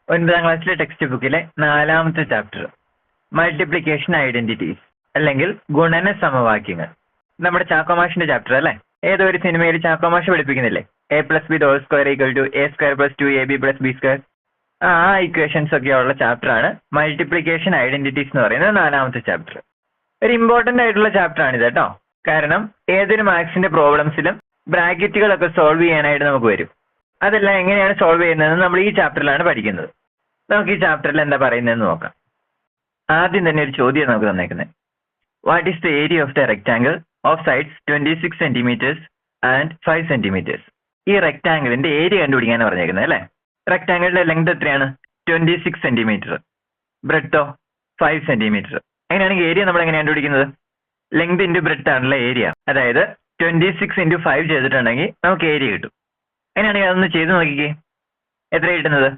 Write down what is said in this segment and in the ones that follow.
9ാം ക്ലാസ്സിലെ ടെക്സ്റ്റ് ബുക്കിലെ 4ാമത്തെ chapter multiplication identities അല്ലെങ്കിൽ ഗുണന സമവാക്യങ്ങൾ. നമ്മുടെ ചാക്കോമാഷിന്റെ ചാപ്റ്റർ അല്ലേ? ഏതോ ഒരു സിനിമയിൽ ചാക്കോമാഷ് പഠിപ്പിക്കുന്നില്ലേ, a+b² = a²+2ab+b². ആ ഇക്വേഷൻസ് ഒക്കെ ഉള്ള ചാപ്റ്റർ ആണ് മൾട്ടിപ്ലിക്കേഷൻ ഐഡന്റിറ്റീസ് എന്ന് പറയുന്നത് 4ാമത്തെ ചാപ്റ്റർ. ഒരു ഇമ്പോർട്ടന്റ് ആയിട്ടുള്ള ചാപ്റ്റർ ആണിത് കേട്ടോ. കാരണം ഏതൊരു മാത്സിന്റെ പ്രോബ്ലംസിലും ബ്രാക്കറ്റുകളൊക്കെ സോൾവ് ചെയ്യാനായിട്ട് നമുക്ക് വരും. അതെല്ലാം എങ്ങനെയാണ് സോൾവ് ചെയ്യുന്നതെന്ന് നമ്മൾ ഈ ചാപ്റ്ററിലാണ് പഠിക്കുന്നത്. നമുക്ക് ഈ ചാപ്റ്ററിൽ എന്താ പറയുന്നതെന്ന് നോക്കാം. ആദ്യം തന്നെ ഒരു ചോദ്യം നമുക്ക് തന്നേക്കുന്നത്. What is the area of the rectangle of sides 26 cm and 5 cm? ഈ റെക്ടാംഗിളിന്റെ ഏരിയ കണ്ടുപിടിക്കാനാണ് പറഞ്ഞേക്കുന്നത് അല്ലേ? റെക്ടാംഗിളിന്റെ ലെങ്ത് എത്രയാണ്? 26 cm. ബ്രെഡ്ത്തോ 5 cm. അങ്ങനെയാണെങ്കിൽ ഏരിയ നമ്മൾ എങ്ങനെയാണ് കണ്ടുപിടിക്കുന്നത്? ലെങ്ത് ഇൻറ്റു ബ്രെഡ്ത്ത് ആണല്ലോ ഏരിയ. അതായത് 26 × 5 ചെയ്തിട്ടുണ്ടെങ്കിൽ നമുക്ക് ഏരിയ കിട്ടും. അങ്ങനെയാണെങ്കിൽ അതൊന്ന് ചെയ്ത് നോക്കിക്കേ. എത്ര കിട്ടുന്നത്?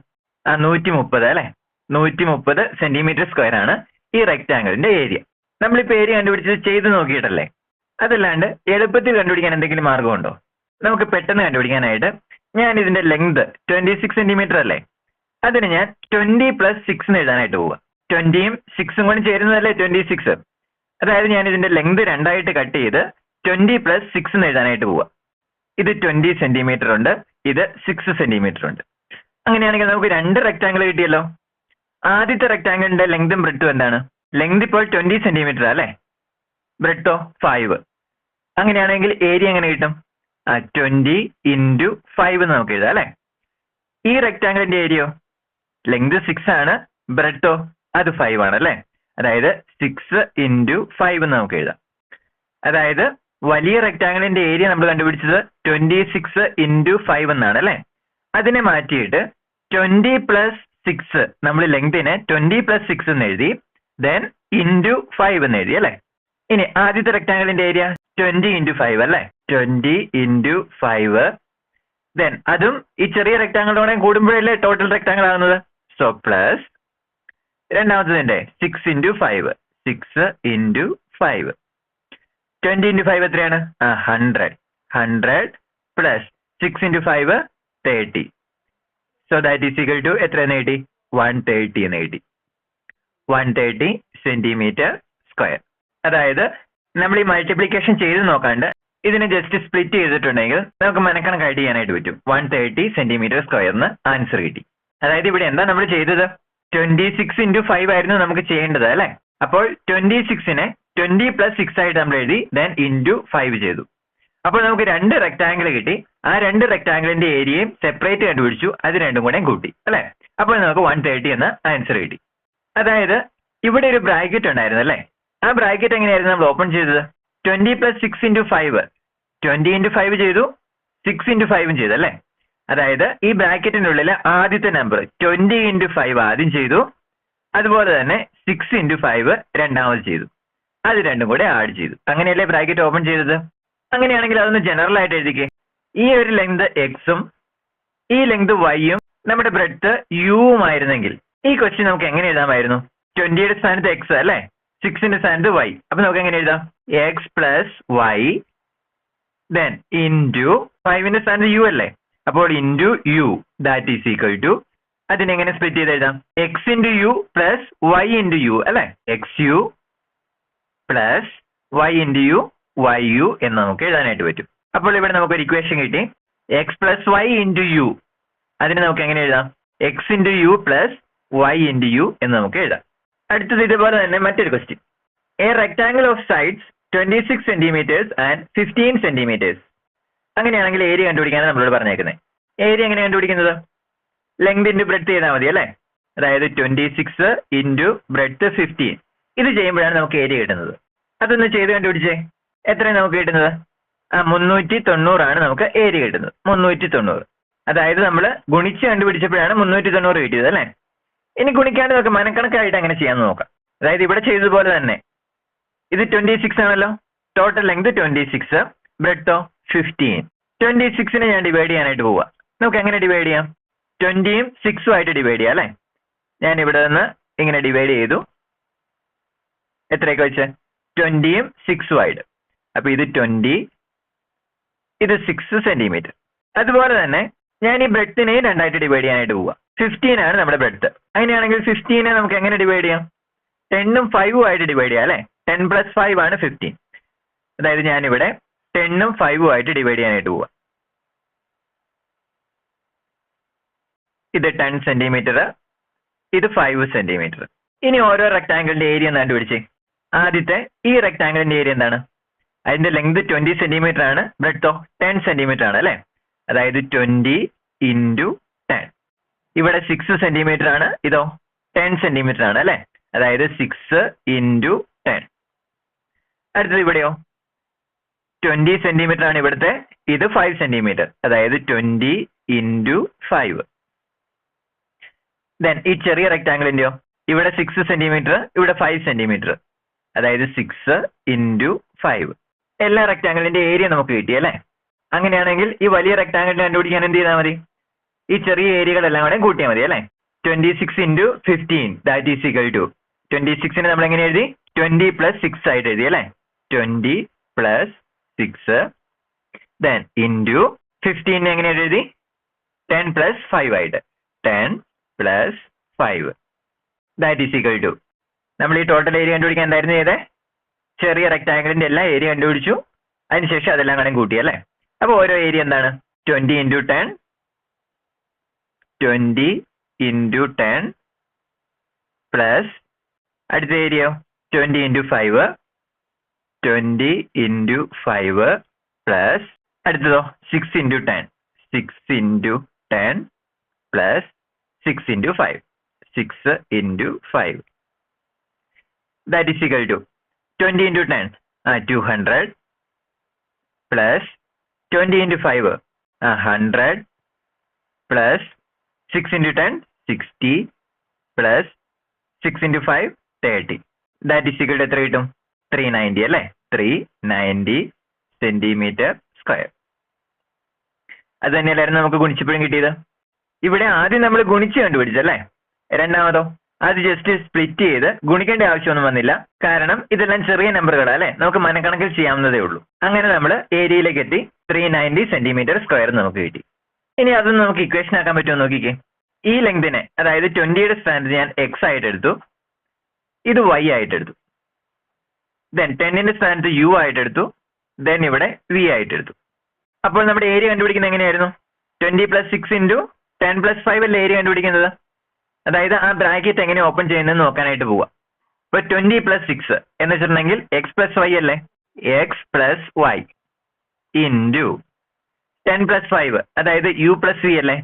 130 അല്ലേ? 130 cm² ആണ് ഈ റെക്ടാംഗിളിന്റെ ഏരിയ. നമ്മളിപ്പോൾ ഏരിയ കണ്ടുപിടിച്ചത് ചെയ്ത് നോക്കിയിട്ടല്ലേ? അതല്ലാണ്ട് എളുപ്പത്തിൽ കണ്ടുപിടിക്കാൻ എന്തെങ്കിലും മാർഗമുണ്ടോ? നമുക്ക് പെട്ടെന്ന് കണ്ടുപിടിക്കാനായിട്ട് ഞാൻ ഇതിന്റെ ലെങ്ത് 26 cm അല്ലേ, അതിന് ഞാൻ 20 + 6 എന്ന് എഴുതാനായിട്ട് പോവുക. 20യും 6ഉം കൂടി ചേരുന്നതല്ലേ 26. അതായത് ഞാൻ ഇതിന്റെ ലെങ്ത് 2ആയിട്ട് കട്ട് ചെയ്ത് 20 + 6 എന്ന് എഴുതാനായിട്ട് പോവുക. ഇത് 20 cm ഉണ്ട്, ഇത് 6 cm ഉണ്ട്. അങ്ങനെയാണെങ്കിൽ നമുക്ക് 2 റെക്ടാംഗിൾ കിട്ടിയല്ലോ. ആദ്യത്തെ റെക്ടാംഗിളിന്റെ ലെങ്തും ബ്രെഡ്ത്തും എന്താണ്? ലെങ്ത് ഇപ്പോൾ 20 cm അല്ലേ, ബ്രെഡ്ത്തോ 5. അങ്ങനെയാണെങ്കിൽ ഏരിയ എങ്ങനെ കിട്ടും? 20 × 5 എന്ന് നമുക്ക് എഴുതാം അല്ലേ? ഈ റെക്ടാംഗിളിന്റെ ഏരിയയോ? ലെങ്ത് 6 ആണ്, ബ്രെഡ്ത്തോ അത് 5 ആണ് അല്ലേ? അതായത് 6 × 5 എന്ന് നമുക്ക് എഴുതാം. അതായത് വലിയ റെക്ടാംഗിളിന്റെ ഏരിയ നമ്മൾ കണ്ടുപിടിച്ചത് 26 × 5 എന്നാണ് അല്ലേ? അതിനെ മാറ്റിയിട്ട് 20 + 6, നമ്മൾ ലെങ്തിനെ 20 + 6 എന്ന് എഴുതി, ദെൻ × 5 എന്ന് എഴുതി അല്ലേ? ഇനി ആദ്യത്തെ റെക്ടാംഗിളിന്റെ ഏരിയ 20 × 5 അല്ലേ? 20 × 5, ദെൻ അതും ഈ ചെറിയ റെക്ടാംഗിളോടെ കൂടുമ്പോഴല്ലേ ടോട്ടൽ റെക്ടാംഗിൾ ആകുന്നത്. സോ പ്ലസ് രണ്ടാമത്തതിന്റെ 6 × 5, 6 × 5. 20 × 5 എത്രയാണ്? 100. 100 + 6 × 5 30. So that is equal to എത്ര എന്ന് എഴുതി? 130 എന്ന് എഴുതി. 130 cm². അതായത് നമ്മൾ ഈ മൾട്ടിപ്ലിക്കേഷൻ ചെയ്ത് നോക്കാണ്ട് ഇതിനെ ജസ്റ്റ് സ്പ്ലിറ്റ് ചെയ്തിട്ടുണ്ടെങ്കിൽ നമുക്ക് മനക്കണക്കായിട്ട് ചെയ്യാനായിട്ട് പറ്റും. 130 cm² ആൻസർ കിട്ടി. അതായത് ഇവിടെ എന്താ നമ്മൾ ചെയ്തത്? 26 × 5 ആയിരുന്നു നമുക്ക് ചെയ്യേണ്ടത് അല്ലേ? അപ്പോൾ 26നെ 20 + 6 ആയിട്ട് നമ്മൾ എഴുതി, ദെൻ × 5 ചെയ്തു. അപ്പോൾ നമുക്ക് 2 റെക്ടാംഗിൾ കിട്ടി. ആ 2 റെക്ടാംഗിളിന്റെ ഏരിയയും സെപ്പറേറ്റ് കണ്ടുപിടിച്ചു, അത് രണ്ടും കൂടെ കൂട്ടി അല്ലേ? അപ്പോൾ നമുക്ക് 130 എന്ന ആൻസർ കിട്ടി. അതായത് ഇവിടെ ഒരു ബ്രാക്കറ്റ് ഉണ്ടായിരുന്നു അല്ലേ? ആ ബ്രാക്കറ്റ് എങ്ങനെയായിരുന്നു നമ്മൾ ഓപ്പൺ ചെയ്തത്? 20 + 6 × 5, 20 × 5 ചെയ്തു, 6 × 5 ചെയ്തു അല്ലേ? അതായത് ഈ ബ്രാക്കറ്റിന്റെ ഉള്ളിൽ ആദ്യത്തെ നമ്പർ 20 × 5 ആദ്യം ചെയ്തു, അതുപോലെ തന്നെ 6 × 5 രണ്ടാമത് ചെയ്തു, അത് രണ്ടും കൂടെ ആഡ് ചെയ്തു. അങ്ങനെയല്ലേ ബ്രാക്കറ്റ് ഓപ്പൺ ചെയ്തത്? അങ്ങനെയാണെങ്കിൽ അതൊന്ന് ജനറൽ ആയിട്ട് എഴുതിക്കേ. ഈ ഒരു ലെങ്ത് എക്സും ഈ ലെങ്ത് വൈയും നമ്മുടെ ബ്രെഡ്ത്ത് യുവുമായിരുന്നെങ്കിൽ ഈ ക്വസ്റ്റ്യൻ നമുക്ക് എങ്ങനെ എഴുതാമായിരുന്നു? 20യുടെ സ്ഥാനത്ത് എക്സ് അല്ലേ, 6ന്റെ സ്ഥാനത്ത് വൈ. അപ്പൊ നമുക്ക് എങ്ങനെ എഴുതാം? x + y, ദെൻ × 5ന്റെ സ്ഥാനത്ത് യു അല്ലേ, അപ്പോൾ × u, that is equal to, അതിനെങ്ങനെ സ്പ്ലിറ്റ് ചെയ്ത് എഴുതാം? x × u + y × u അല്ലേ? xu + y × u, yu എന്ന് നമുക്ക് എഴുതാനായിട്ട് പറ്റും. അപ്പോൾ ഇവിടെ നമുക്കൊരു ഇക്വേഷൻ കിട്ടി. x + y × u, അതിനെ നമുക്ക് എങ്ങനെ എഴുതാം? x × u + y × u എന്ന് നമുക്ക് എഴുതാം. അടുത്തത് ഇതുപോലെ തന്നെ മറ്റൊരു question. A rectangle of sides 26 cm and 15 cm. അങ്ങനെയാണെങ്കിൽ ഏരിയ കണ്ടുപിടിക്കാനാണ് നമ്മളോട് പറഞ്ഞേക്കുന്നത്. ഏരിയ എങ്ങനെ കണ്ടുപിടിക്കുന്നത്? ലെങ്ത് × ബ്രെഡ്ത്ത് ചെയ്താൽ മതി അല്ലേ? അതായത് 26 × ബ്രെഡ്ത്ത് 15. ഇത് ചെയ്യുമ്പോഴാണ് നമുക്ക് ഏരിയ കിട്ടുന്നത്. അതൊന്ന് ചെയ്ത് കണ്ടുപിടിച്ചേ. എത്രയാണ് നമുക്ക് കിട്ടുന്നത്? 390 ആണ് നമുക്ക് ഏരിയ കിട്ടുന്നത്. 390. അതായത് നമ്മൾ ഗുണിച്ച് കണ്ടുപിടിച്ചപ്പോഴാണ് 390 കിട്ടിയത് അല്ലേ? ഇനി ഗുണിക്കാണ്ട് നമുക്ക് മനക്കണക്കായിട്ട് അങ്ങനെ ചെയ്യാമെന്ന് നോക്കാം. അതായത് ഇവിടെ ചെയ്തതുപോലെ തന്നെ ഇത് 26 ആണല്ലോ, ടോട്ടൽ ലെങ്ത് 26, ബ്രെഡ്ത്തോ 15. 26നെ ഞാൻ ഡിവൈഡ് ചെയ്യാനായിട്ട് പോവുക. നമുക്ക് എങ്ങനെ ഡിവൈഡ് ചെയ്യാം? 20യും 6ഉം ആയിട്ട് ഡിവൈഡ് ചെയ്യാം അല്ലേ? ഞാൻ ഇവിടെ നിന്ന് ഇങ്ങനെ ഡിവൈഡ് ചെയ്തു. എത്രയൊക്കെ വെച്ച്? 20യും 6ഉം ആയിട്ട്. അപ്പൊ ഇത് 20, ഇത് 6 cm. അതുപോലെ തന്നെ ഞാൻ ഈ ബ്രെഡ്ത്തിനെ 2ആയിട്ട് ഡിവൈഡ് ചെയ്യാനായിട്ട് പോവുക. 15 ആണ് നമ്മുടെ ബ്രെഡ്ത്ത്. അങ്ങനെയാണെങ്കിൽ 15 നമുക്ക് എങ്ങനെ ഡിവൈഡ് ചെയ്യാം? 10ഉം 5ഉം ആയിട്ട് ഡിവൈഡ് ചെയ്യാം അല്ലെ. 10 + 5 ആണ് 15. അതായത് ഞാനിവിടെ 10ഉം 5ഉം ആയിട്ട് ഡിവൈഡ് ചെയ്യാനായിട്ട് പോവാം. ഇത് 10 സെന്റിമീറ്റർ, ഇത് 5 സെന്റിമീറ്റർ. ഇനി ഓരോ റെക്ടാങ്കിളിന്റെ ഏരിയ ഒന്ന് കണ്ടുപിടിച്ചേ. ആദ്യത്തെ ഈ റെക്ടാങ്കിളിന്റെ ഏരിയ എന്താണ്? അതിന്റെ ലെങ്ത് 20 സെന്റിമീറ്റർ ആണ്, ബ്രെഡ്ത്തോ 10 സെന്റിമീറ്റർ ആണ് അല്ലെ. അതായത് 20 × 10. ഇവിടെ 6 സെന്റിമീറ്റർ ആണ്, ഇതോ 10 സെന്റിമീറ്റർ ആണ് അല്ലെ. അതായത് 6 × 10. അടുത്തത് ഇവിടെയോ 20 സെന്റിമീറ്റർ ആണ് ഇവിടുത്തെ, ഇത് 5 സെന്റിമീറ്റർ, അതായത് 20 × 5. ദെൻ ഈ ചെറിയ റെക്ടാങ്കിളിന്റെയോ ഇവിടെ 6 സെന്റിമീറ്റർ, ഇവിടെ 5 സെന്റിമീറ്റർ, അതായത് 6 × 5. എല്ലാ റെക്ടാങ്കിളിന്റെ ഏരിയ നമുക്ക് കിട്ടി അല്ലെ. അങ്ങനെയാണെങ്കിൽ ഈ വലിയ റെക്ടാങ്കിളിനെ കണ്ടുപിടിക്കാൻ എന്ത് ചെയ്താൽ മതി? ഈ ചെറിയ ഏരിയകളെല്ലാം കൂടെ കൂട്ടിയാൽ മതി അല്ലെ. 26 × 15 ദാറ്റ് ഈസ് ഈക്വൽ ടു 26നെ നമ്മൾ എങ്ങനെ എഴുതി? 20 + 6 ആയിട്ട് എഴുതി അല്ലെ. 20 + 6 ദെൻ ഇൻറ്റു 15 എങ്ങനെ എഴുതി? 10 + 5 ആയിട്ട് 10 + 5 ദാറ്റ് ഈസ് ഈക്വൽ ടു നമ്മൾ ഈ ടോട്ടൽ ഏരിയ കണ്ടുപിടിക്കാൻ എന്തായിരുന്നു ചെയ്തേ? ചെറിയ റെക്ടാങ്കിളിന്റെ എല്ലാ ഏരിയ കണ്ടുപിടിച്ചു, അതിനുശേഷം അതെല്ലാം കൂടെ കൂട്ടി അല്ലെ. അപ്പൊ ഓരോ ഏരിയ എന്താണ്? 20 × 10 20 × 10 പ്ലസ് അടുത്ത ഏരിയ 20 × 5 20 × 5 പ്ലസ് അടുത്തതോ 6 × 10 6 × 10 plus 6 × 5 6 × 5 that is equal to 20 × 10 200 plus 20 × 5 100 plus 6 × 10 60 plus 6 × 5 30 that is equal to എത്ര കിട്ടും? 390 അല്ലേ. 390 സെന്റിമീറ്റർ സ്ക്വയർ. അത് തന്നെയല്ലായിരുന്നു നമുക്ക് ഗുണിച്ചപ്പോഴും കിട്ടിയത്. ഇവിടെ ആദ്യം നമ്മൾ ഗുണിച്ച് കണ്ടുപിടിച്ചല്ലേ. രണ്ടാമതോ അത് ജസ്റ്റ് സ്പ്ലിറ്റ് ചെയ്ത് ഗുണിക്കേണ്ട ആവശ്യമൊന്നും വന്നില്ല, കാരണം ഇതെല്ലാം ചെറിയ നമ്പറുകളാണ് അല്ലെ, നമുക്ക് മനക്കണക്കിൽ ചെയ്യാവുന്നതേ ഉള്ളൂ. അങ്ങനെ നമ്മൾ ഏരിയയിലേക്ക് എത്തി. 390 സെന്റിമീറ്റർ സ്ക്വയർ നമുക്ക് കിട്ടി. ഇനി അതൊന്ന് നമുക്ക് ഇക്വേഷൻ ആക്കാൻ പറ്റുമോ നോക്കിക്കേ. ഈ ലെങ്തിനെ, അതായത് 20യുടെ സ്ഥാനത്ത് ഞാൻ x ആയിട്ട് എടുത്തു, ഇത് y ആയിട്ട് എടുത്തു. ദെൻ 10ന്റെ സ്ഥാനത്ത് u ആയിട്ട് എടുത്തു, ദെൻ ഇവിടെ v ആയിട്ട് എടുത്തു. അപ്പോൾ നമ്മുടെ ഏരിയ കണ്ടുപിടിക്കുന്നത് എങ്ങനെയായിരുന്നു? 20 + 6 × 10 + 5 അല്ലേ ഏരിയ കണ്ടുപിടിക്കുന്നത്. അതായത് ആ ബ്രാക്കറ്റ് എങ്ങനെ ഓപ്പൺ ചെയ്യുന്നതെന്ന് നോക്കാനായിട്ട് പോവുക. ഇപ്പൊ 20 + 6 എന്ന് വെച്ചിട്ടുണ്ടെങ്കിൽ x + y അല്ലേ, x + y ഇൻറ്റു 10 + 5 അതായത് u + v അല്ലേ,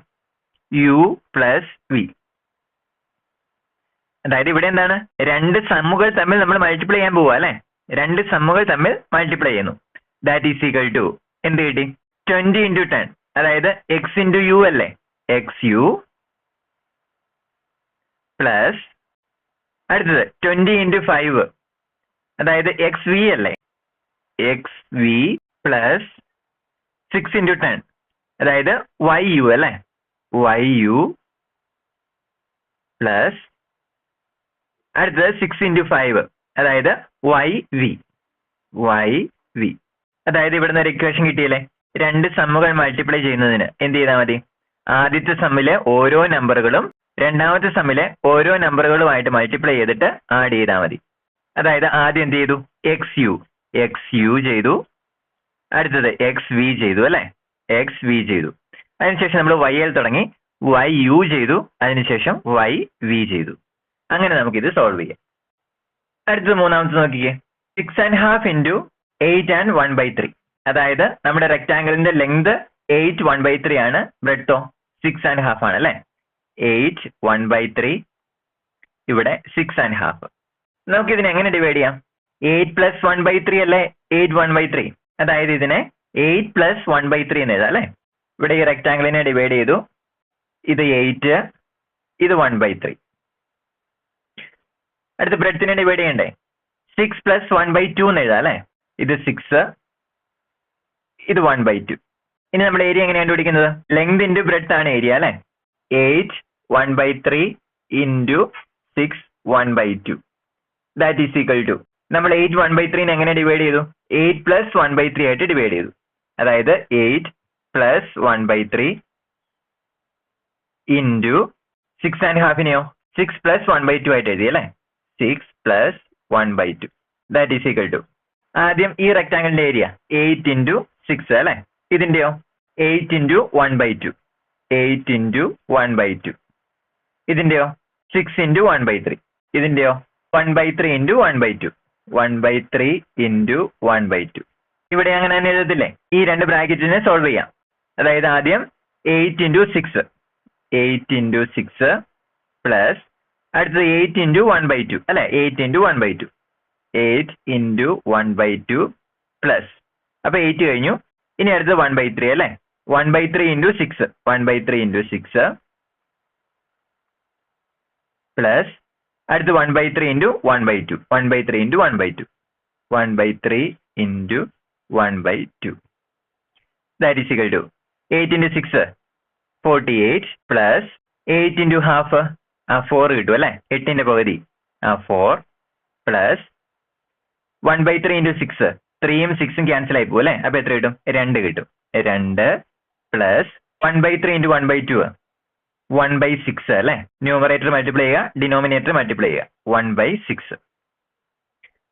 u + v. അതായത് ഇവിടെ എന്താണ്? രണ്ട് സമ്മുകൾ തമ്മിൽ നമ്മൾ മൾട്ടിപ്ലൈ ചെയ്യാൻ പോവുക അല്ലെ. രണ്ട് സമ്മുകൾ തമ്മിൽ മൾട്ടിപ്ലൈ ചെയ്യുന്നു. ദാറ്റ് ഈസ് ഈക്വൽ ടു എന്ത് കിട്ടി? 20 × 10 അതായത് x × u അല്ലേ, xu പ്ലസ് അടുത്തത് 20 × 5 അതായത് xv അല്ലേ, xv പ്ലസ് 6 × 10 അതായത് yu അല്ലേ, yu പ്ലസ് അടുത്തത് 6 × 5 അതായത് yv. അതായത് ഇവിടുന്ന് ഒരു ഇക്വേഷൻ കിട്ടിയല്ലേ. രണ്ട് സമ്മുകൾ മൾട്ടിപ്ലൈ ചെയ്യുന്നതിന് എന്ത് ചെയ്താൽ മതി? ആദ്യത്തെ സമ്മിലെ ഓരോ നമ്പറുകളും രണ്ടാമത്തെ സമ്മിലെ ഓരോ നമ്പറുകളുമായിട്ട് മൾട്ടിപ്ലൈ ചെയ്തിട്ട് ആഡ് ചെയ്താൽ മതി. അതായത് ആദ്യം എന്ത് ചെയ്തു? xu ചെയ്തു, അടുത്തത് xv ചെയ്തു അല്ലെ, xv ചെയ്തു. അതിനുശേഷം നമ്മൾ yൽ തുടങ്ങി yu ചെയ്തു, അതിനുശേഷം yv ചെയ്തു. അങ്ങനെ നമുക്കിത് സോൾവ് ചെയ്യാം. അടുത്തത് മൂന്നാമത്തെ നോക്കിക്കേ. 6.5 × 8 and 1/3 അതായത് നമ്മുടെ റെക്ടാങ്കിളിന്റെ ലെങ്ത് 8 1/3 ആണ്, ബ്രെഡ്ത്തോ 6.5 ആണ് അല്ലെ. 8 1/3 ഇവിടെ 6.5. നമുക്കിതിനെ എങ്ങനെ ഡിവൈഡ് ചെയ്യാം? 8 + 1/3 അല്ലേ 8 1/3, അതായത് ഇതിനെ 8 + 1/3 എന്ന് എഴുതാം അല്ലെ. ഇവിടെ ഈ റെക്ടാങ്കിളിനെ ഡിവൈഡ് ചെയ്തു, ഇത് 8 ഇത് 1/3. അടുത്ത ബ്രെഡ്ത്തിനെ ഡിവൈഡ് ചെയ്യണ്ടേ? 6 + 1/2 എന്ന് എഴുതാം അല്ലെ. ഇത് 6 ഇത് 1/2. ഇനി നമ്മൾ ഏരിയ എങ്ങനെയാണ് കണ്ടുപിടിക്കുന്നത്? ലെങ്ത് ഇൻറ്റു ബ്രെഡ്ത്ത് ആണ് ഏരിയ അല്ലെ. 8 1/3 × 6 1/2 ദാറ്റ് ഈസ് ഈക്വൽ ടു നമ്മൾ 8 1/3 എങ്ങനെ ഡിവൈഡ് ചെയ്തു? 8 + 1/3 ആയിട്ട് ഡിവൈഡ് ചെയ്തു. അതായത് 8 + 1/3 × 6.5നെയോ 6 + 1/2 ആയിട്ട് എഴുതി അല്ലേ? 6 + 1/2 ദാറ്റ് ഈസ് ഈക്വൽ ടു ആദ്യം ഈ റെക്ടാങ്കിളിന്റെ ഏരിയ 8 × 6 അല്ലേ? ഇതിന്റെയോ 8 × 1/2 8 × 1/2 ഇതിന്റെയോ 6 × 1/3 ഇതിന്റെയോ 1/3 × 1/2 1/3 × 1/2 ഇവിടെ അങ്ങനെ തന്നെ എഴുതത്തില്ലേ? ഈ രണ്ട് ബ്രാക്കറ്റിനെ സോൾവ് ചെയ്യാം. അതായത് ആദ്യം 8 × 6 8 × 6 പ്ലസ് അടുത്തത് 8 × 1/2 അല്ലെ? 8 × 1/2 8 × 1/2 പ്ലസ് അപ്പൊ 8 കഴിഞ്ഞു. ഇനി അടുത്തത് 1/3 അല്ലെ? 1/3 × 6 1/3 × 6 പ്ലസ് അടുത്ത് 1/3 × 1/2 1/3 × 1/2 1/3 × 1/2 that is equal to 8 × 6 48 plus 8 × half 4 കിട്ടും അല്ലെ? 8ന്റെ പകുതി 4 പ്ലസ് 1/3 × 6 3യും 6ഉം ക്യാൻസൽ ആയി പോകും അല്ലെ? അപ്പൊ എത്ര കിട്ടും? 2 കിട്ടും. 2 പ്ലസ് 1/3 × 1/2 1/6 അല്ലെ? ന്യൂമറേറ്റർ മൾട്ടിപ്ലൈ ചെയ്യുക, ഡിനോമിനേറ്റർ മൾട്ടിപ്ലൈ ചെയ്യുക 1/6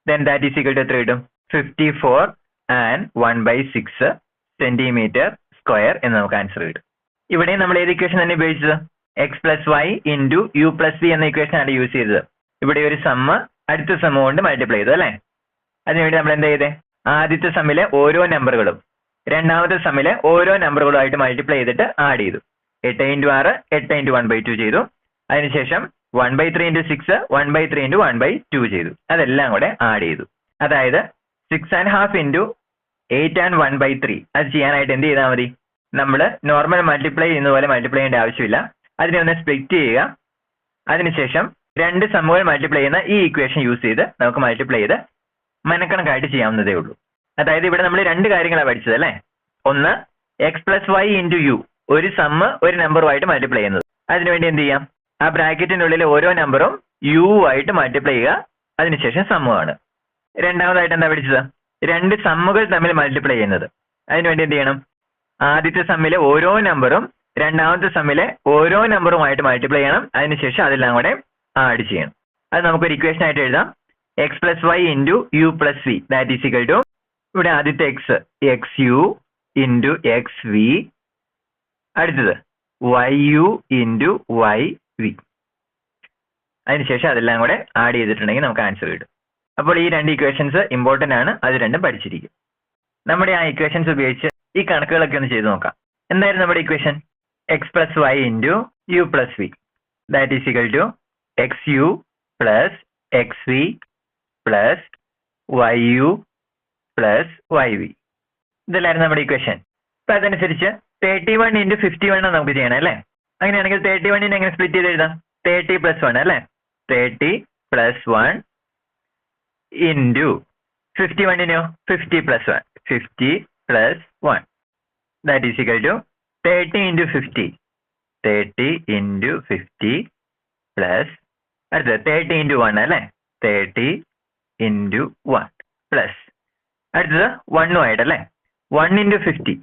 then that is equal to എത്ര കിട്ടും? 54 and 1/6 സെന്റിമീറ്റർ സ്ക്വയർ എന്ന് നമുക്ക് ആൻസർ കിട്ടും. ഇവിടെ നമ്മൾ ഏത് ഇക്വേഷൻ തന്നെ ഉപയോഗിച്ചത്? x + y × u + v എന്ന ഇക്വേഷൻ ആണ് യൂസ് ചെയ്തത്. ഇവിടെ ഒരു സമ്മ് അടുത്ത സമ്മ് കൊണ്ട് മൾട്ടിപ്ലൈ ചെയ്തു അല്ലെ? അതിനുവേണ്ടി നമ്മൾ എന്താ ചെയ്തേ? ആദ്യത്തെ സമ്മിലെ ഓരോ നമ്പറുകളും രണ്ടാമത്തെ സമ്മിലെ ഓരോ നമ്പറുകളുമായിട്ട് മൾട്ടിപ്ലൈ ചെയ്തിട്ട് ആഡ് ചെയ്തു. 8 × 6 8 × 1/2 ചെയ്തു. അതിനുശേഷം 1/3 × 6 1/3 × 1/2 ചെയ്തു. അതെല്ലാം കൂടെ ആഡ് ചെയ്തു. അതായത് 6.5 × 8 and 1/3 അത് ചെയ്യാനായിട്ട് എന്ത് ചെയ്താൽ മതി? നമ്മൾ നോർമൽ മൾട്ടിപ്ലൈ ചെയ്യുന്ന പോലെ മൾട്ടിപ്ലൈ ചെയ്യേണ്ട ആവശ്യമില്ല. അതിനെ ഒന്ന് സ്പ്ലിറ്റ് ചെയ്യുക. അതിനുശേഷം രണ്ട് സമ്മുകൾ മൾട്ടിപ്ലൈ ചെയ്യുന്ന ഈ ഇക്വേഷൻ യൂസ് ചെയ്ത് നമുക്ക് മൾട്ടിപ്ലൈ ചെയ്ത് മനക്കണക്കായിട്ട് ചെയ്യാവുന്നതേ ഉള്ളൂ. അതായത് ഇവിടെ നമ്മൾ രണ്ട് കാര്യങ്ങളാണ് പഠിച്ചത് അല്ലേ? ഒന്ന് x + y × u ഒരു സമ്മ് ഒരു നമ്പറുമായിട്ട് മൾട്ടിപ്ലൈ ചെയ്യുന്നത്. അതിനുവേണ്ടി എന്ത് ചെയ്യാം? ആ ബ്രാക്കറ്റിനുള്ളിൽ ഓരോ നമ്പറും u ആയിട്ട് മൾട്ടിപ്ലൈ ചെയ്യുക. അതിനുശേഷം സമ്മുമാണ്. രണ്ടാമതായിട്ട് എന്താ പഠിച്ചത്? രണ്ട് സമ്മുകൾ തമ്മിൽ മൾട്ടിപ്ലൈ ചെയ്യുന്നത്. അതിനുവേണ്ടി എന്ത് ചെയ്യണം? ആദ്യത്തെ സമ്മിലെ ഓരോ നമ്പറും രണ്ടാമത്തെ സമ്മിലെ ഓരോ നമ്പറുമായിട്ട് മൾട്ടിപ്ലൈ ചെയ്യണം. അതിനുശേഷം അതെല്ലാം കൂടെ ആഡ് ചെയ്യണം. അത് നമുക്കൊരു ഇക്വേഷൻ ആയിട്ട് എഴുതാം. x + y × u + v that is equal to ഇവിടെ ആദ്യത്തെ xu × xv അടുത്തത് yu × yv അതിനുശേഷം അതെല്ലാം കൂടെ ആഡ് ചെയ്തിട്ടുണ്ടെങ്കിൽ നമുക്ക് ആൻസർ കിട്ടും. അപ്പോൾ ഈ രണ്ട് ഇക്വേഷൻസ് ഇമ്പോർട്ടന്റ് ആണ്. അത് രണ്ടും പഠിച്ചിരിക്കും. നമ്മുടെ ആ ഇക്വേഷൻസ് ഉപയോഗിച്ച് ഈ കണക്കുകളൊക്കെ ഒന്ന് ചെയ്ത് നോക്കാം. എന്തായിരുന്നു നമ്മുടെ equation? x + y × u + v that is equal to xu + xv + yu + yv ഇതല്ലായിരുന്നു നമ്മുടെ ഇക്വേഷൻ. അപ്പൊ അതനുസരിച്ച് 31 × 51 നമുക്ക് ചെയ്യണം അല്ലേ? അങ്ങനെയാണെങ്കിൽ 31നെ എങ്ങനെ സ്പ്ലിറ്റ് ചെയ്ത് എഴുതാം? 30 + 1 അല്ലേ? 30 + 1 × 51നെയോ 50 + 1 50 + 1 that is equal to 30 × 50 30 × 50 plus അടുത്തത് 30 × 1 അല്ലേ? 30 × 1 പ്ലസ് അടുത്തത് 1 ആയിട്ടല്ലേ? 1 × 50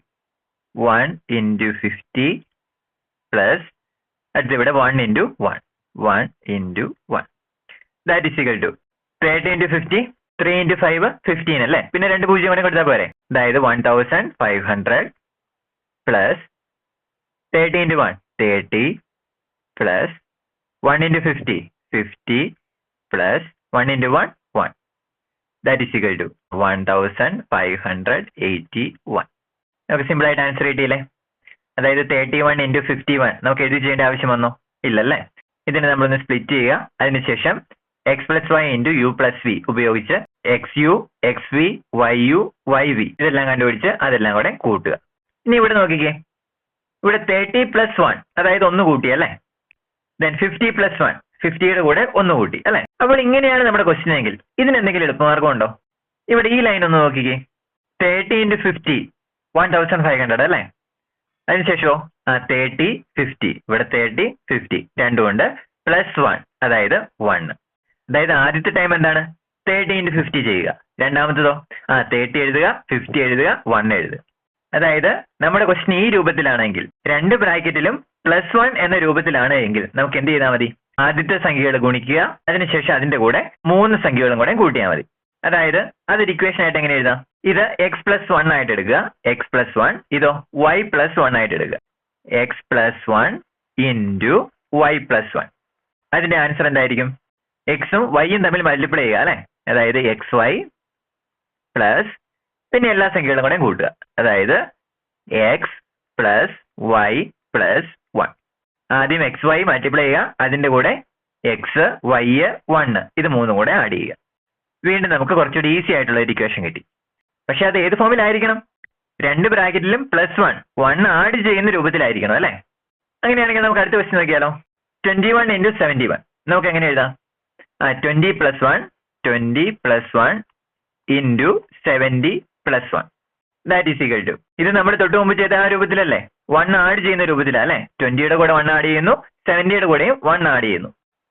1 × 50 പ്ലസ് അടുത്ത ഇവിടെ 1 × 1 1 × 1 ദാറ്റ് ഈസ് ഈക്വൽ ടു 30 × 50 3 × 5 15 അല്ലേ? പിന്നെ 2 പൂജ്യം കൂടെ കൊടുത്താൽ പോരെ? അതായത് 1500 plus 30 × 1 30 plus 1 × 50 50 plus 1 × 1 1 that is equal to 1581. നമുക്ക് സിമ്പിൾ ആയിട്ട് ആൻസർ കിട്ടിയില്ലേ? അതായത് 31 × 51 നമുക്ക് എഴുതി ചെയ്യേണ്ട ആവശ്യം വന്നോ? ഇല്ലല്ലേ? ഇതിനെ നമ്മളൊന്ന് സ്പ്ലിറ്റ് ചെയ്യുക. അതിനുശേഷം x + y × u + v ഉപയോഗിച്ച് xu xv yu yv ഇതെല്ലാം കണ്ടുപിടിച്ച് അതെല്ലാം കൂടെ കൂട്ടുക. ഇനി ഇവിടെ നോക്കിക്കേ, ഇവിടെ 30 + 1 അതായത് ഒന്ന് കൂട്ടി അല്ലേ? then 50 + 1 50യുടെ കൂടെ ഒന്ന് കൂട്ടി അല്ലെ? അപ്പോൾ ഇങ്ങനെയാണ് നമ്മുടെ ക്വസ്റ്റ്യൻ എങ്കിൽ ഇതിന് എന്തെങ്കിലും എളുപ്പമാർഗം ഉണ്ടോ? ഇവിടെ ഈ ലൈൻ ഒന്ന് നോക്കിക്കേ, 30 × 50 1500 അല്ലേ? അതിനുശേഷമോ 30 50 ഇവിടെ 30 50 രണ്ടും ഉണ്ട് +1 അതായത് 1. അതായത് ആദ്യത്തെ ടൈം എന്താണ്? 30 × 50 ചെയ്യുക. രണ്ടാമത്തതോ 30 എഴുതുക 50 എഴുതുക 1 എഴുതുക. അതായത് നമ്മുടെ ക്വസ്റ്റ്യൻ ഈ രൂപത്തിലാണെങ്കിൽ രണ്ട് ബ്രാക്കറ്റിലും +1 എന്ന രൂപത്തിലാണ് എങ്കിൽ നമുക്ക് എന്ത് ചെയ്താൽ മതി? ആദ്യത്തെ സംഖ്യകൾ ഗുണിക്കുക, അതിനുശേഷം അതിന്റെ കൂടെ 3 സംഖ്യകളും കൂടെ കൂട്ടിയാൽ മതി. അതായത് അതൊരു ഇക്വേഷൻ ആയിട്ട് എങ്ങനെ എഴുതാം? ഇത് x+1 ആയിട്ട് എടുക്കുക, x+1, ഇതോ y+1 ആയിട്ട് എടുക്കുക. x+1 into y+1. അതിന്റെ ആൻസർ എന്തായിരിക്കും? എക്സും വൈയും തമ്മിൽ മൾട്ടിപ്ലൈ ചെയ്യുക അല്ലെ? അതായത് xy പ്ലസ് പിന്നെ എല്ലാ സംഖ്യകളും കൂടെ കൂട്ടുക. അതായത് x+y+1. ആദ്യം xy മൾട്ടിപ്ലൈ ചെയ്യുക, അതിന്റെ കൂടെ x, y, 1 ഇത് മൂന്നും കൂടെ ആഡ് ചെയ്യുക. വീണ്ടും നമുക്ക് കുറച്ചുകൂടി ഈസി ആയിട്ടുള്ള ഒരു ഇക്വേഷൻ കിട്ടി. പക്ഷെ അത് ഏത് ഫോമിലായിരിക്കണം? രണ്ട് ബ്രാക്കറ്റിലും +1 ആഡ് ചെയ്യുന്ന രൂപത്തിലായിരിക്കണം അല്ലെ? അങ്ങനെയാണെങ്കിൽ നമുക്ക് അടുത്ത ക്വസ്റ്റ്യൻ നോക്കിയാലോ? 21 × 71 നമുക്ക് എങ്ങനെ എഴുതാം? 20+1 into 70+1 that is equal to, ഇത് നമ്മൾ തൊട്ട് മുമ്പ് ചെയ്ത ആ രൂപത്തിലല്ലേ? 1 ആഡ് ചെയ്യുന്ന രൂപത്തിലാണ് അല്ലെ? 20യുടെ കൂടെ 1 ആഡ് ചെയ്യുന്നു, 70യുടെ കൂടെയും 1 ആഡ് ചെയ്യുന്നു.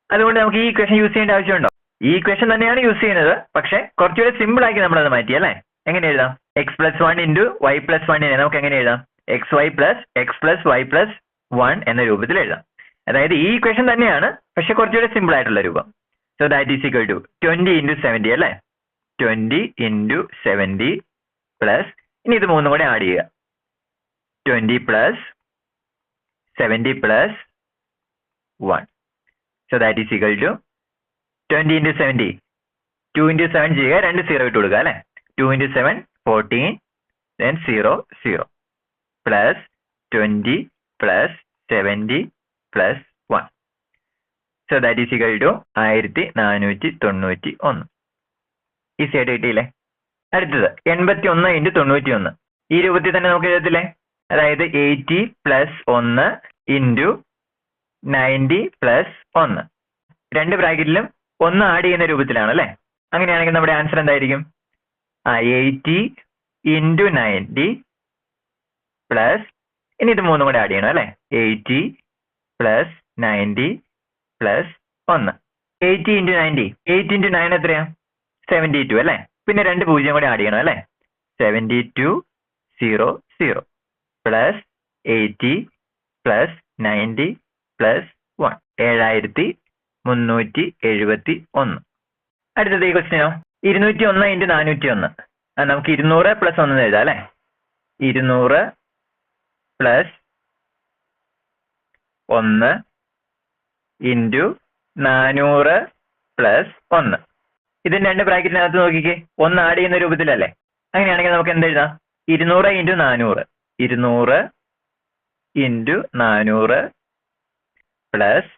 അതുകൊണ്ട് നമുക്ക് ഈ ഇക്വേഷൻ യൂസ് ചെയ്യേണ്ട ആവശ്യമുണ്ടോ? ഈ ഇക്വേഷൻ തന്നെയാണ് യൂസ് ചെയ്യുന്നത്, പക്ഷെ കുറച്ചുകൂടെ സിമ്പിൾ ആക്കി നമ്മളത് മാറ്റി അല്ലെ? എങ്ങനെ എഴുതാം? x+1 ഇൻറ്റു y+1 നമുക്ക് എങ്ങനെ എഴുതാം? xy പ്ലസ് x+y+1 എന്ന രൂപത്തിൽ എഴുതാം. അതായത് ഈ ഇക്വേഷൻ തന്നെയാണ്, പക്ഷെ കുറച്ചുകൂടെ സിമ്പിൾ ആയിട്ടുള്ള രൂപം. So that is equal to 20 × 70 അല്ലെ? 20 × 70 പ്ലസ് ഇനി ഇത് മൂന്നും കൂടെ ആഡ് ചെയ്യുക. 20 + 70 + 1. So that is equal to 20 × 70, 2 × 7 ചെയ്യുക, 2 0 ഇട്ട് കൊടുക്കുക അല്ലെ? 2 × 7 14, then 0 0 plus 20 + 70 + 1. So that is equal to 1491. Easy ആയിട്ട് കിട്ടിയില്ലേ? അടുത്തത് 81 × 91 ഈ രൂപത്തിൽ തന്നെ നമുക്ക് എഴുതത്തില്ലേ? അതായത് 80 + 1 ഇൻറ്റു 90 + 1. രണ്ട് ബ്രാക്കറ്റിലും 1 ആഡ് ചെയ്യുന്ന രൂപത്തിലാണ് അല്ലെ? അങ്ങനെയാണെങ്കിൽ നമ്മുടെ ആൻസർ എന്തായിരിക്കും? 80 × 90 പ്ലസ് ഇനി ഇത് മൂന്നും കൂടെ ആഡ് ചെയ്യണം അല്ലെ? 80 + 90 + 1. 80 × 90, 8 × 9 എത്രയാ? 72 അല്ലെ? പിന്നെ 2 0 കൂടെ ആഡ് ചെയ്യണം അല്ലെ? 72 0 0 പ്ലസ് 80 + 90 + 1 7371. അടുത്തത് ഈ ക്വസ്റ്റ്യനോ? 201 × 401. നമുക്ക് 200 + 1 എഴുതാം അല്ലെ? 200 + 1 ഇൻറ്റു 400 + 1. ഇതിന് രണ്ട് ബ്രാക്കറ്റിനകത്ത് നോക്കിക്കേ, 1 ആഡ് ചെയ്യുന്ന രൂപത്തിലല്ലേ? അങ്ങനെയാണെങ്കിൽ നമുക്ക് എന്ത് എഴുതാം? 200 × 400, 200 × 400 പ്ലസ്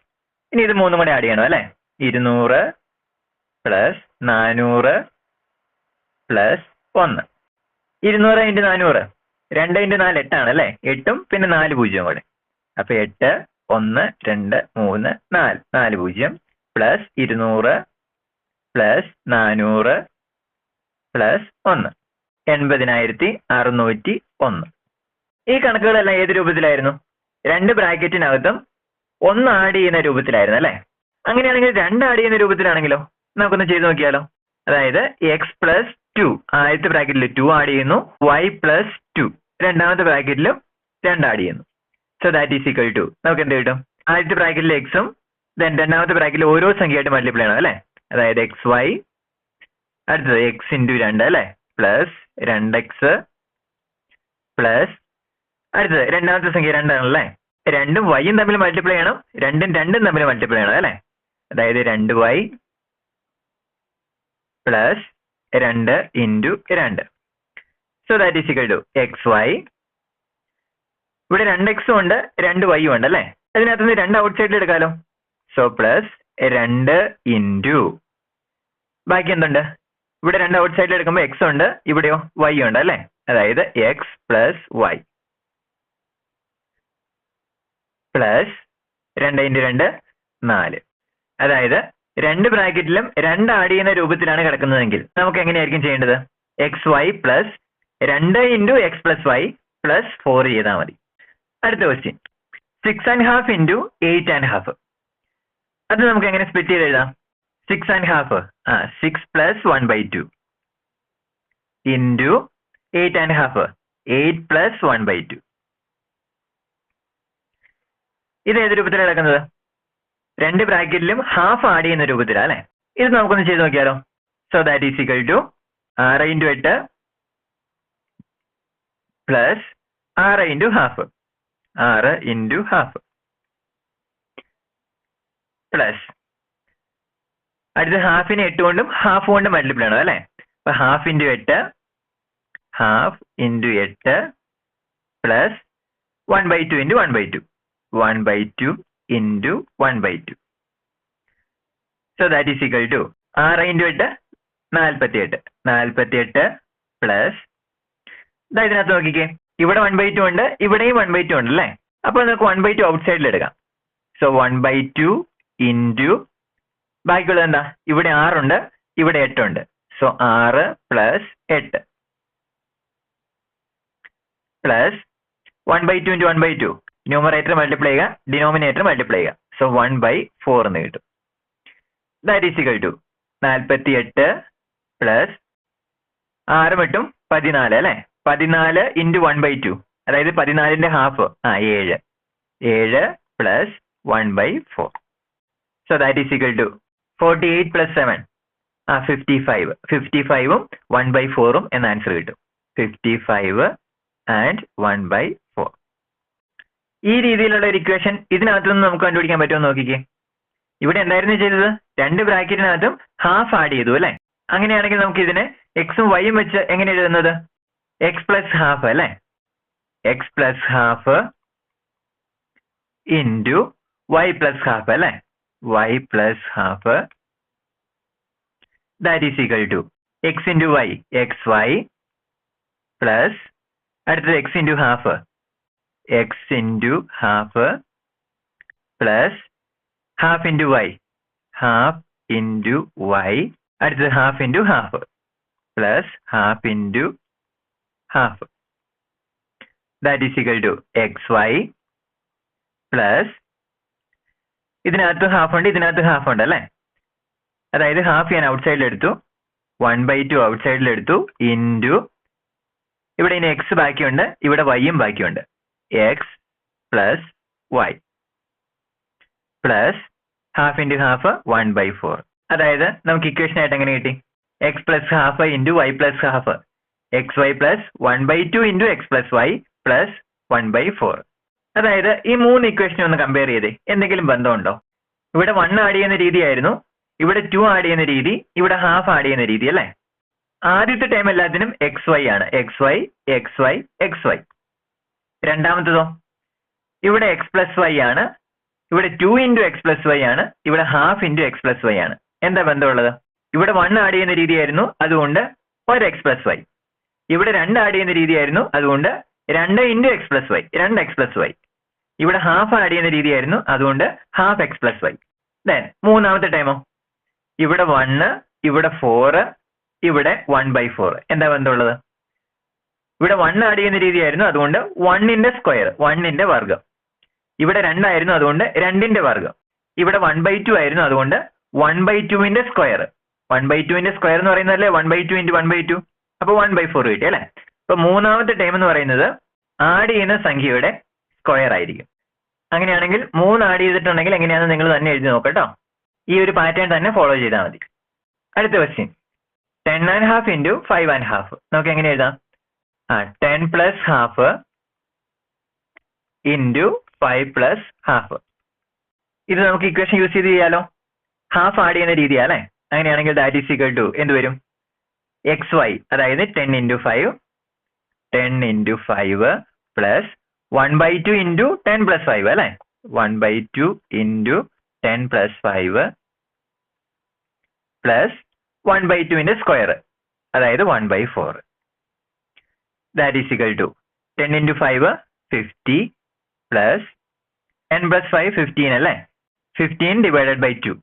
ഇനി ഇത് മൂന്നും കൂടെ ആഡ് ചെയ്യണം അല്ലെ? 200 + 400 + 1. 200 × 400, 2 × 4 8 ആണ് അല്ലെ? 8ഉം പിന്നെ 4 0 കൂടെ. അപ്പൊ 8 1 2 3 4 4 0 പ്ലസ് 200 + 400 + 1 80601. ഈ കണക്കുകളെല്ലാം ഏത് രൂപത്തിലായിരുന്നു? രണ്ട് ബ്രാക്കറ്റിനകത്തും 1 ആഡ് ചെയ്യുന്ന രൂപത്തിലായിരുന്നു അല്ലെ? അങ്ങനെയാണെങ്കിൽ 2 ആഡ് ചെയ്യുന്ന രൂപത്തിലാണെങ്കിലോ? നമുക്കൊന്ന് ചെയ്ത് നോക്കിയാലോ? അതായത് x+2 ആദ്യത്തെ ബ്രാക്കറ്റിൽ 2 ആഡ് ചെയ്യുന്നു, y+2 രണ്ടാമത്തെ ബ്രാക്കറ്റിലും 2 ആഡ് ചെയ്യുന്നു. So that is equal to നമുക്ക് എന്ത് കിട്ടും? ആദ്യത്തെ ബ്രാക്കറ്റിൽ എക്സും ദെൻ രണ്ടാമത്തെ ബ്രാക്കറ്റിൽ ഓരോ സംഖ്യയായിട്ട് മൾട്ടിപ്ലൈ ചെയ്യണം അല്ലെ? അതായത് xy, അടുത്തത് x × 2 അല്ലെ? പ്ലസ് 2x പ്ലസ് അടുത്തത് രണ്ടാമത്തെ സംഖ്യ 2 ആണല്ലേ? 2ഉം yയും തമ്മിൽ മൾട്ടിപ്ലൈ ചെയ്യണം, 2ഉം 2ഉം തമ്മിൽ മൾട്ടിപ്ലൈ ചെയ്യണം അല്ലെ? അതായത് 2y plus 2 × 2. So that is equal to xy. ഇവിടെ 2x ഉണ്ട്, 2y ഉണ്ട് അല്ലെ? അതിനകത്തുനിന്ന് 2 ഔട്ട് സൈഡിൽ എടുക്കാലോ. സോ പ്ലസ് 2 ഇൻറ്റു ബാക്കി എന്തുണ്ട്? ഇവിടെ 2 ഔട്ട് സൈഡിൽ എടുക്കുമ്പോൾ x ഉണ്ട്, ഇവിടെയോ y ഉണ്ട് അല്ലെ? അതായത് x + y പ്ലസ് 2 × 2 4. അതായത് രണ്ട് ബ്രാക്കറ്റിലും 2 ആഡ് ചെയ്യുന്ന രൂപത്തിലാണ് കിടക്കുന്നതെങ്കിൽ നമുക്ക് എങ്ങനെയായിരിക്കും ചെയ്യേണ്ടത്? xy plus 2 × x + y plus 4 ചെയ്താൽ മതി. അടുത്ത ക്വസ്റ്റ്യൻ 6½ × 8½ അത് നമുക്ക് എങ്ങനെ സ്പ്ലിറ്റ് ചെയ്ത് എഴുതാം? 6½ 6 + 1/2 ഇൻറ്റു 8½ 8 പ്ലസ് 1/2. ഇത് ഏത് രൂപത്തിലാണ് കിടക്കുന്നത്? രണ്ട് ബ്രാക്കറ്റിലും ഹാഫ് ആഡ് ചെയ്യുന്ന രൂപത്തിലാണ് അല്ലെ? ഇത് നമുക്കൊന്ന് ചെയ്ത് നോക്കിയാലോ. So that is equal to 6 × 8 plus 6 × half. 6 × half plus അടുത്ത ഹാഫിന് 8 കൊണ്ടും ഹാഫ് കൊണ്ടും മൾട്ടിപ്ലൈ ആണ് അല്ലെ? അപ്പൊ half × 8 half × 8 plus 1/2 × 1/2. 1/2 × 1/2. So that is equal to 6 × 8 48. 48 plus ഇതിനകത്ത് നോക്കിക്കേ, ഇവിടെ 1/2 ഉണ്ട്, ഇവിടെയും 1/2 ഉണ്ട് അല്ലേ? അപ്പൊ നമുക്ക് 1/2 ഔട്ട് സൈഡിൽ എടുക്കാം. സോ 1/2 × ബാക്കിയുള്ളത് എന്താ? ഇവിടെ 6 ഉണ്ട്, ഇവിടെ 8 ഉണ്ട്. So 6 plus 8 plus 1/2 × 1/2. Numerator multiply ചെയ്യുക, ഡിനോമിനേറ്റർ മൾട്ടിപ്ലൈ ചെയ്യുക. സോ 1/4 എന്ന് കിട്ടും. That is equal to 48 plus 6 മറ്റും 14 അല്ലെ? 14 × 1/2, അതായത് 14ന്റെ half 7. 7 plus 1/4. So that is equal to 48 plus 7 55. 55ഉം 1/4ഉം എന്ന ആൻസർ കിട്ടും. 55 ആൻഡ് 1/4. ഈ രീതിയിലുള്ള ഒരു ഇക്വേഷൻ ഇതിനകത്ത് നിന്ന് നമുക്ക് കണ്ടുപിടിക്കാൻ പറ്റുമോ നോക്കിക്കേ. ഇവിടെ എന്തായിരുന്നു ചെയ്തത്? രണ്ട് ബ്രാക്കറ്റിനകത്തും ഹാഫ് ആഡ് ചെയ്തു അല്ലെ? അങ്ങനെയാണെങ്കിൽ നമുക്ക് ഇതിനെ എക്സും വൈയും വെച്ച് എങ്ങനെ എഴുതുന്നത്? എക്സ് പ്ലസ് ഹാഫ് അല്ലെ? X plus half into y plus half അല്ലെ? Y plus half that is equal to x into y x y plus അടുത്തത് x into half x into half plus half into y half into y അടുത്തത് half into half plus half into half that is equal to x y plus ഇതിനകത്ത് half ഉണ്ട്, ഇതിനകത്ത് half ഉണ്ട് അല്ലേ? അതായത് half ഞാൻ out സൈഡിൽ എടുത്തു, 1/2 ഔട്ട് സൈഡിൽ എടുത്തു, ഇൻറ്റു ഇവിടെ ഇനി എക്സ് ബാക്കിയുണ്ട്, ഇവിടെ വൈയും ബാക്കിയുണ്ട്. X plus y plus half into half 1/4. അതായത് നമുക്ക് ഇക്വേഷൻ ആയിട്ട് എങ്ങനെ കിട്ടി? X plus half into y plus half x y plus 1/2 into x plus y plus 1/4. അതായത് ഈ മൂന്ന് ഇക്വേഷനെ ഒന്ന് കമ്പയർ ചെയ്തേ, എന്തെങ്കിലും ബന്ധമുണ്ടോ? ഇവിടെ 1 ആഡ് ചെയ്യുന്ന രീതിയായിരുന്നു, ഇവിടെ 2 ആഡ് ചെയ്യുന്ന രീതി, ഇവിടെ ഹാഫ് ആഡ് ചെയ്യുന്ന രീതി അല്ലേ? ആദ്യത്തെ ടൈം എല്ലാത്തിനും എക്സ് വൈ ആണ്. X y x y x y. രണ്ടാമത്തതോ ഇവിടെ എക്സ് പ്ലസ് വൈ ആണ്, ഇവിടെ 2 × എക്സ് പ്ലസ് വൈ ആണ്, ഇവിടെ ഹാഫ് × എക്സ് പ്ലസ് വൈ ആണ്. എന്താ ബന്ധമുള്ളത്? ഇവിടെ 1 ആഡ് ചെയ്യുന്ന രീതിയായിരുന്നു, അതുകൊണ്ട് ഒരു എക്സ് പ്ലസ് വൈ. ഇവിടെ 2 ആഡ് ചെയ്യുന്ന രീതിയായിരുന്നു, അതുകൊണ്ട് 2 × x plus y 2 x plus y. ഇവിടെ ഹാഫ് ആഡ് ചെയ്യുന്ന രീതിയായിരുന്നു, അതുകൊണ്ട് half x plus y. Then മൂന്നാമത്തെ ടൈമോ ഇവിടെ 1 ഇവിടെ 4 ഇവിടെ 1/4. എന്താ ബന്ധമുള്ളത്? ഇവിടെ 1 ആഡ് ചെയ്യുന്ന രീതിയായിരുന്നു, അതുകൊണ്ട് 1ന്റെ സ്ക്വയർ 1ന്റെ വർഗ്ഗം. ഇവിടെ 2 ആയിരുന്നു, അതുകൊണ്ട് 2ന്റെ വർഗ്ഗം. ഇവിടെ 1/2 ആയിരുന്നു, അതുകൊണ്ട് 1/2ന്റെ സ്ക്വയർ. 1/2ന്റെ സ്ക്വയർ എന്ന് പറയുന്നതല്ലേ 1/2 × 1/2. അപ്പൊ 1/4 കിട്ടി അല്ലെ? അപ്പൊ മൂന്നാമത്തെ ടൈം എന്ന് പറയുന്നത് ആഡ് ചെയ്യുന്ന സംഖ്യയുടെ സ്ക്വയർ ആയിരിക്കും. അങ്ങനെയാണെങ്കിൽ 3 ആഡ് ചെയ്തിട്ടുണ്ടെങ്കിൽ എങ്ങനെയാണെന്ന് നിങ്ങൾ തന്നെ എഴുതി നോക്കട്ടോ. ഈ ഒരു പാറ്റേൺ തന്നെ ഫോളോ ചെയ്താൽ മതി. അടുത്ത ക്വസ്റ്റ്യൻ 10½ × 5½ നമുക്ക് എങ്ങനെ എഴുതാം? 10 plus half into 5 plus half. ഇത് നമുക്ക് ഇക്വേഷൻ യൂസ് ചെയ്ത് ചെയ്യാലോ. ഹാഫ് ആഡ് ചെയ്യുന്ന രീതിയാ അല്ലെ? അങ്ങനെയാണെങ്കിൽ ദാറ്റ് ഈസ് ഈക്വൽ ടു എന്ത് വരും? എക്സ് വൈ, അതായത് 10 × 5 10 × 5 പ്ലസ് 1/2 × 10 + 5 അല്ലെ? 1/2 × 10 + 5 പ്ലസ് 1/2ന്റെ സ്ക്വയർ, അതായത് 1/4. That is equal to 10 × 5 50 plus 10 + 5 15 അല്ലേ? 15 / 2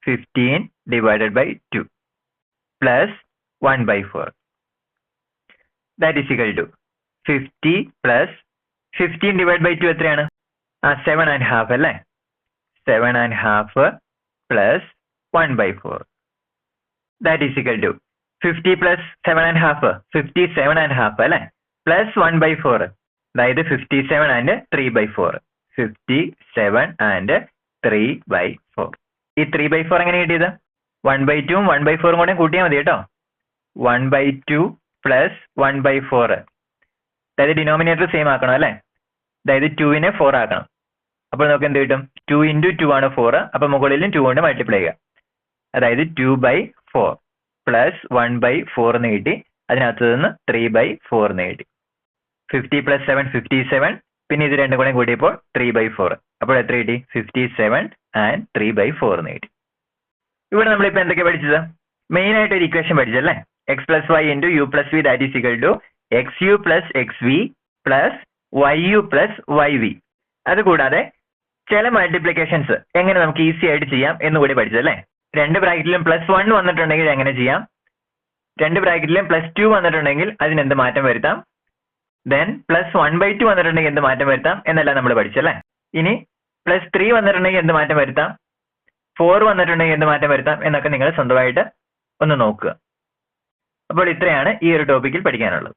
15 / 2 plus 1/4. That is equal to 50 plus 15 / 2 എത്രയാണ്? 7½ അല്ലേ? 7½ plus 1/4. That is equal to 50 plus 7½ 57½ അല്ലേ? പ്ലസ് 1/4, അതായത് 57 ആൻഡ് 3/4. 57 ആൻഡ് 3/4. ഈ 3/4 എങ്ങനെ കിട്ടിയത്? 1/2 1/4 കൂടെ കൂട്ടിയാൽ മതി കേട്ടോ. 1/2 പ്ലസ് 1/4, അതായത് ഡിനോമിനേറ്റർ സെയിം ആക്കണം അല്ലേ? അതായത് 2നെ 4 ആക്കണം. അപ്പോൾ നമുക്ക് എന്ത് കിട്ടും? 2 × 2 ആണ് 4. അപ്പൊ മുകളിലും 2 കൊണ്ട് മൾട്ടിപ്ലൈ ചെയ്യുക. അതായത് 2/4 പ്ലസ് 1/4 എന്ന് കിട്ടി. അതിനകത്ത് നിന്ന് 3/4 എന്ന് കിട്ടി. 50 + 7 57, പിന്നെ ഇത് രണ്ടും കൂടെ കൂട്ടിയപ്പോൾ 3/4. അപ്പോൾ എത്ര കിട്ടി? 57 ആൻഡ് 3/4 എന്ന് കിട്ടി. ഇവിടെ നമ്മളിപ്പോൾ എന്തൊക്കെ പഠിച്ചത്? മെയിൻ ആയിട്ട് ഒരു equation പഠിച്ചല്ലേ? x + y × u + v that is equal to xu + xv + yu + yv. അതുകൂടാതെ ചില മൾട്ടിപ്ലിക്കേഷൻസ് എങ്ങനെ നമുക്ക് ഈസി ആയിട്ട് ചെയ്യാം എന്നുകൂടി പഠിച്ചല്ലേ? 2 ബ്രാക്കറ്റിലും +1 വന്നിട്ടുണ്ടെങ്കിൽ എങ്ങനെ ചെയ്യാം, 2 ബ്രാക്കറ്റിലും +2 വന്നിട്ടുണ്ടെങ്കിൽ അതിനെന്ത് മാറ്റം വരുത്താം, ദെൻ +1/2 വന്നിട്ടുണ്ടെങ്കിൽ എന്ത് മാറ്റം വരുത്താം എന്നെല്ലാം നമ്മൾ പഠിച്ചല്ലേ? ഇനി +3 വന്നിട്ടുണ്ടെങ്കിൽ എന്ത് മാറ്റം വരുത്താം, 4 വന്നിട്ടുണ്ടെങ്കിൽ എന്ത് മാറ്റം വരുത്താം എന്നൊക്കെ നിങ്ങൾ സ്വന്തമായിട്ട് ഒന്ന് നോക്കുക. അപ്പോൾ ഇത്രയാണ് ഈ ഒരു ടോപ്പിക്കിൽ പഠിക്കാനുള്ളത്.